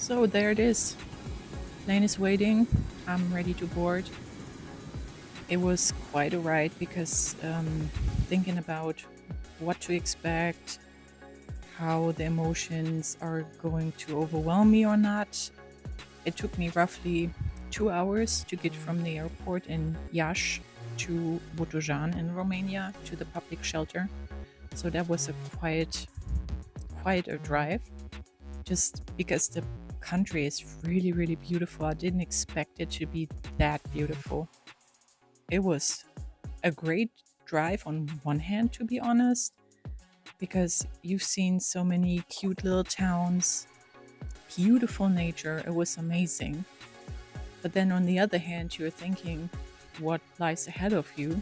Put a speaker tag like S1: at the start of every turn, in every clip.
S1: So there it is. Plane is waiting. I'm ready to board. It was quite a ride because thinking about what to expect, how the emotions are going to overwhelm me or not. It took me roughly 2 hours to get from the airport in Iași to Botojan in Romania to the public shelter. So that was a quite a drive, just because the country is really, really beautiful. I didn't expect it to be that beautiful. It was a great drive on one hand, to be honest, because you've seen so many cute little towns, beautiful nature. It was amazing. But then on the other hand, you're thinking what lies ahead of you.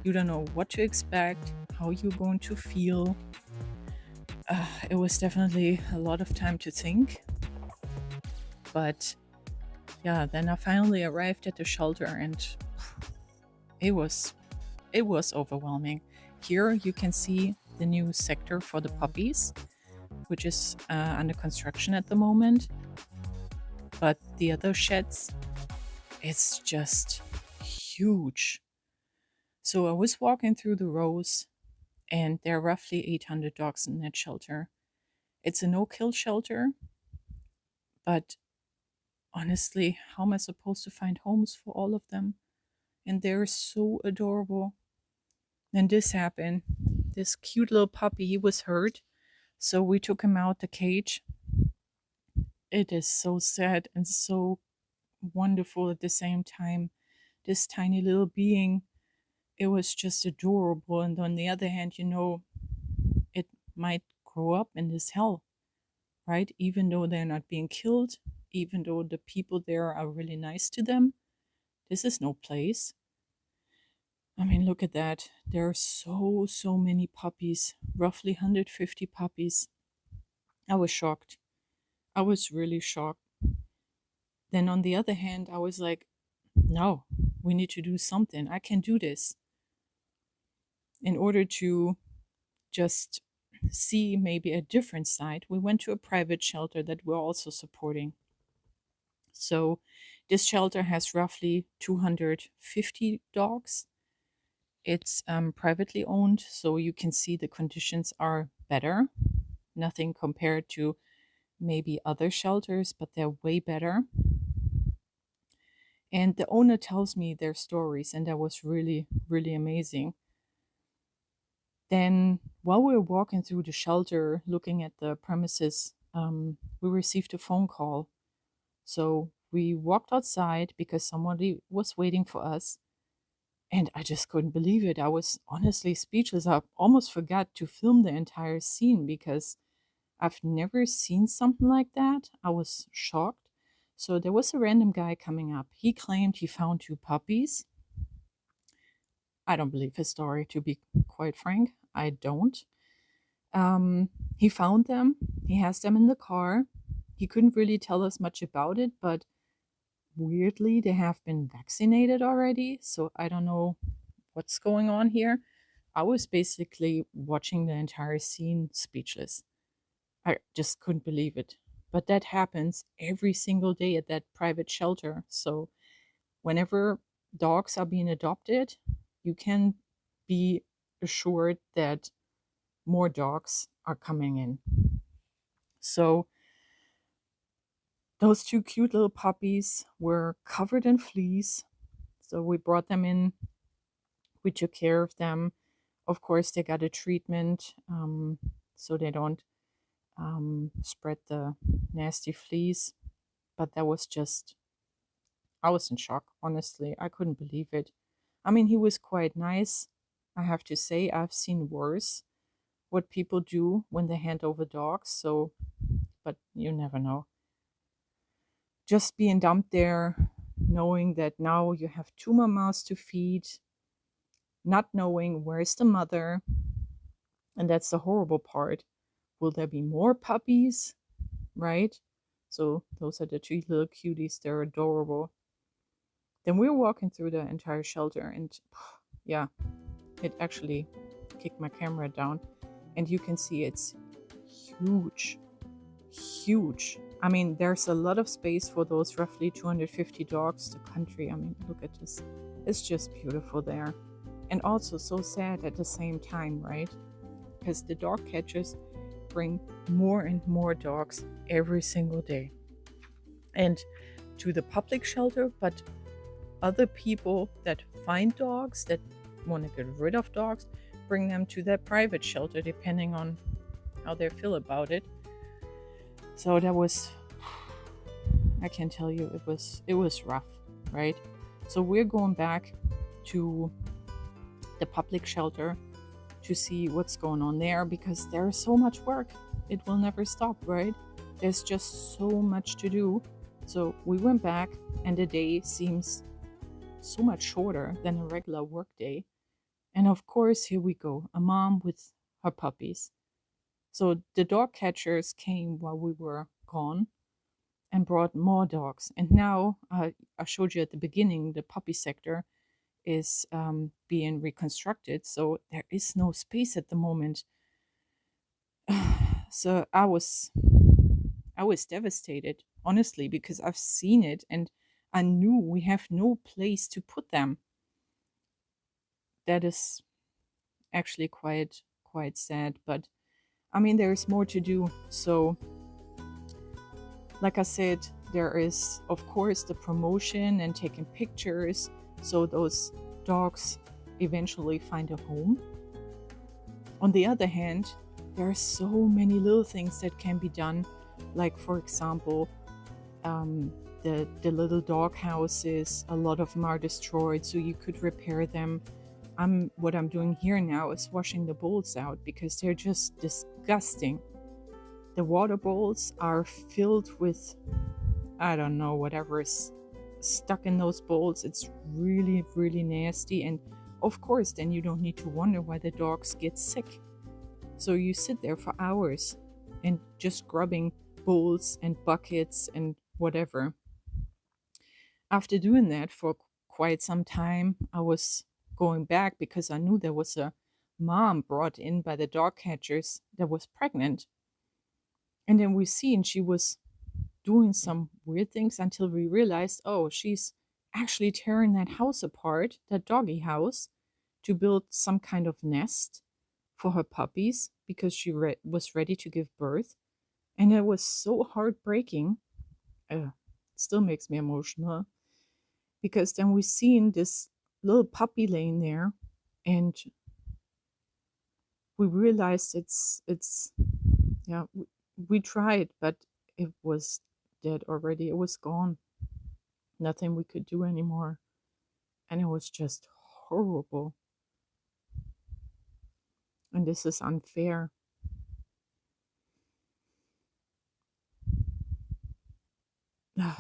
S1: You don't know what to expect, how you're going to feel. It was definitely a lot of time to think. But yeah, then I finally arrived at the shelter and it was overwhelming. Here you can see the new sector for the puppies, which is under construction at the moment. But the other sheds, it's just huge. So I was walking through the rows, and there are roughly 800 dogs in that shelter. It's a no-kill shelter, but honestly, how am I supposed to find homes for all of them? And they're so adorable. And this happened. This cute little puppy, he was hurt. So we took him out the cage. It is so sad and so wonderful at the same time. This tiny little being, it was just adorable. And on the other hand, it might grow up in this hell, right? Even though they're not being killed, even though the people there are really nice to them, this is no place. I mean, look at that. There are so many puppies, roughly 150 puppies. I was shocked. I was really shocked. Then on the other hand, I was like, no, we need to do something. I can do this. In order to just see maybe a different side, we went to a private shelter that we're also supporting. So this shelter has roughly 250 dogs. It's privately owned, so you can see the conditions are better. Nothing compared to maybe other shelters, but they're way better. And the owner tells me their stories, and that was really, really amazing. Then, while we were walking through the shelter, looking at the premises, we received a phone call. So we walked outside because somebody was waiting for us. And I just couldn't believe it. I was honestly speechless. I almost forgot to film the entire scene because I've never seen something like that. I was shocked. So there was a random guy coming up. He claimed he found two puppies. I don't believe his story, to be quite frank. I don't. He found them. He has them in the car. He couldn't really tell us much about it, but weirdly, they have been vaccinated already. So I don't know what's going on here. I was basically watching the entire scene speechless. I just couldn't believe it. But that happens every single day at that private shelter. So whenever dogs are being adopted, you can be assured that more dogs are coming in. So those two cute little puppies were covered in fleas. So we brought them in, we took care of them. Of course, they got a treatment so they don't spread the nasty fleas. But that was just, I was in shock, honestly. I couldn't believe it. I mean, he was quite nice. I have to say, I've seen worse what people do when they hand over dogs. So, but you never know. Just being dumped there, knowing that now you have two more mouths to feed, not knowing where's the mother. And that's the horrible part. Will there be more puppies? Right? So those are the two little cuties. They're adorable. Then we were walking through the entire shelter, and yeah, it actually kicked my camera down. And you can see it's huge, huge. I mean, there's a lot of space for those roughly 250 dogs. The country, I mean, look at this. It's just beautiful there. And also so sad at the same time, right? Because the dog catchers bring more and more dogs every single day. And to the public shelter, but other people that find dogs, that want to get rid of dogs, bring them to their private shelter depending on how they feel about it. So that was, I can tell you, it was rough, right? So we're going back to the public shelter to see what's going on there, because there's so much work. It will never stop, right? There's just so much to do. So we went back, and the day seems so much shorter than a regular work day. And of course, here we go, a mom with her puppies. So the dog catchers came while we were gone and brought more dogs. And now, I showed you at the beginning, the puppy sector is being reconstructed. So there is no space at the moment. So I was devastated, honestly, because I've seen it and I knew we have no place to put them. That is actually quite sad, but I mean, there is more to do. So like I said, there is of course the promotion and taking pictures so those dogs eventually find a home. On the other hand, there are so many little things that can be done, like for example, the little dog houses. A lot of them are destroyed, so you could repair them. What I'm doing here now is washing the bowls out because they're just disgusting. The water bowls are filled with, I don't know, whatever is stuck in those bowls. It's really, really nasty. And of course, then you don't need to wonder why the dogs get sick. So you sit there for hours and just scrubbing bowls and buckets and whatever. After doing that for quite some time, I was going back because I knew there was a mom brought in by the dog catchers that was pregnant. And then we see, and she was doing some weird things until we realized, oh, she's actually tearing that house apart, that doggy house, to build some kind of nest for her puppies because she was ready to give birth. And it was so heartbreaking. It still makes me emotional because then we seen this little puppy laying there, and we realized it's yeah, we tried, but it was dead already. It was gone. Nothing we could do anymore. And it was just horrible. And this is unfair.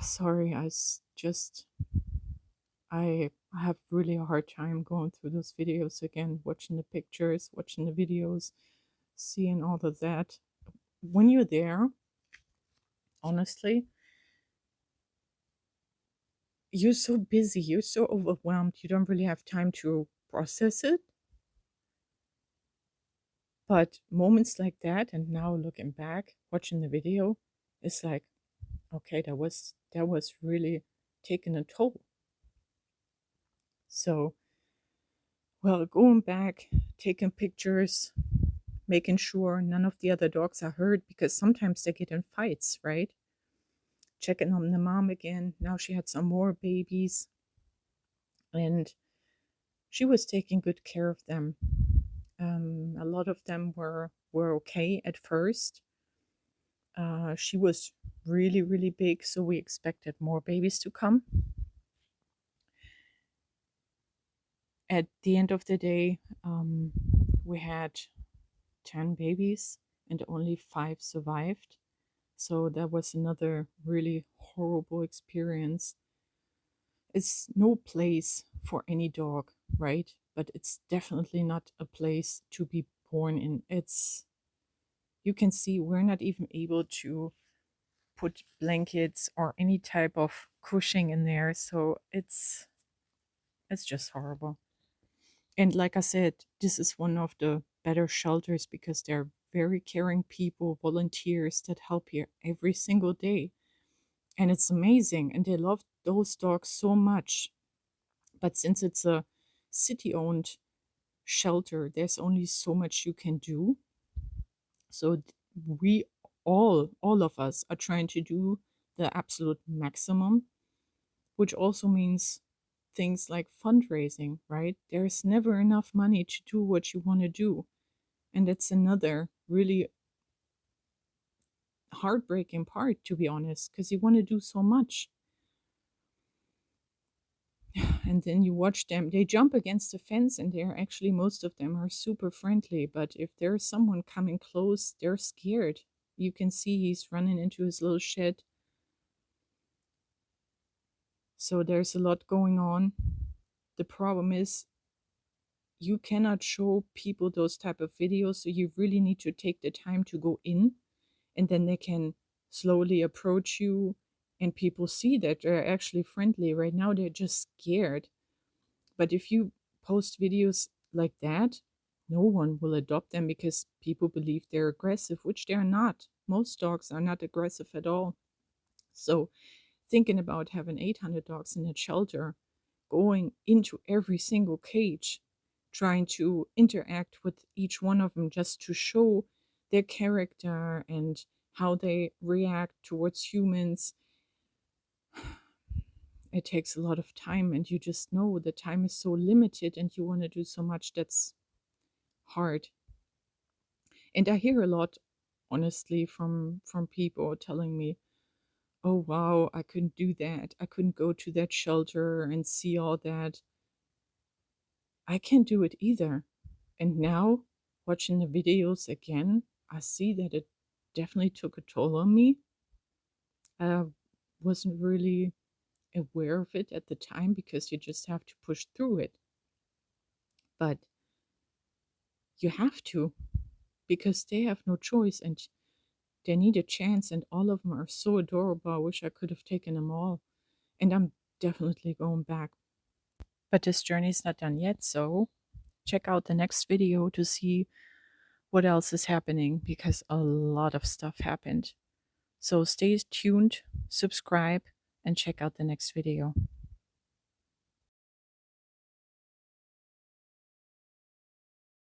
S1: Sorry, just I have really a hard time going through those videos again, watching the pictures, watching the videos, seeing all of that. When you're there, honestly, you're so busy, you're so overwhelmed, you don't really have time to process it. But moments like that, and now looking back, watching the video, it's like, okay, that was really taking a toll. So, well, going back, taking pictures, making sure none of the other dogs are hurt because sometimes they get in fights, right? Checking on the mom again. Now she had some more babies, and she was taking good care of them. A lot of them were okay at first. She was really, really big, so we expected more babies to come. At the end of the day, we had 10 babies and only 5 survived. So that was another really horrible experience. It's no place for any dog, right? But it's definitely not a place to be born in. You can see we're not even able to put blankets or any type of cushioning in there. So it's just horrible. And like I said, this is one of the better shelters because they're very caring people, volunteers that help here every single day. And it's amazing. And they love those dogs so much. But since it's a city owned shelter, there's only so much you can do. So we all of us are trying to do the absolute maximum, which also means things like fundraising, right? There's never enough money to do what you want to do. And that's another really heartbreaking part, to be honest, because you want to do so much. And then you watch them, they jump against the fence, and they're actually, most of them are super friendly. But if there's someone coming close, they're scared. You can see he's running into his little shed. So there's a lot going on. The problem is you cannot show people those type of videos, so you really need to take the time to go in, and then they can slowly approach you, and people see that they're actually friendly. Right now they're just scared. But if you post videos like that, no one will adopt them because people believe they're aggressive, which they're not. Most dogs are not aggressive at all. So thinking about having 800 dogs in a shelter, going into every single cage, trying to interact with each one of them just to show their character and how they react towards humans, it takes a lot of time. And you just know the time is so limited and you want to do so much that's hard. And I hear a lot, honestly, from people telling me, oh wow, I couldn't do that, I couldn't go to that shelter and see all that. I can't do it either. And now, watching the videos again, I see that it definitely took a toll on me. I wasn't really aware of it at the time because you just have to push through it. But you have to, because they have no choice and they need a chance, and all of them are so adorable. I wish I could have taken them all. And I'm definitely going back. But this journey is not done yet, so check out the next video to see what else is happening, because a lot of stuff happened. So stay tuned, subscribe, and check out the next video.